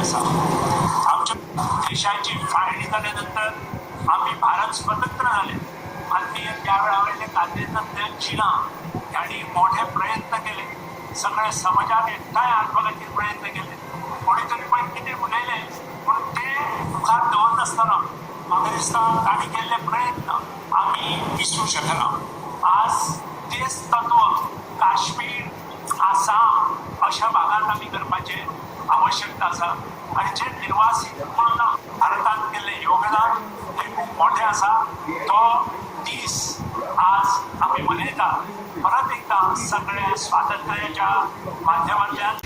असा आमच्या देशाची फाळणी झाल्यानंतर आम्ही भारत स्वतंत्र झाले. आम्ही त्यावेळेला गांधींना चीना यांनी मोठे प्रयत्न केले. सगळ्या समाजात एकटाय आणण्याचे प्रयत्न केले. कोणीतरी पण किती गुन्हेले पण ते मुखात ठेवत असताना काँग्रेसनं आणि केलेले प्रयत्न आम्ही विसरू शकलो. आज तेच तत्व काश्मीर, आसाम अशा भागात आम्ही करपाचे आवश्यकता असा आणि जे निर्वासित म्हणून भारतात केले योगदान हे खूप मोठे असा. तो 30 आज आम्ही मनयता. परत एकदा सगळ्या स्वातंत्र्याच्या माध्यमांतल्यान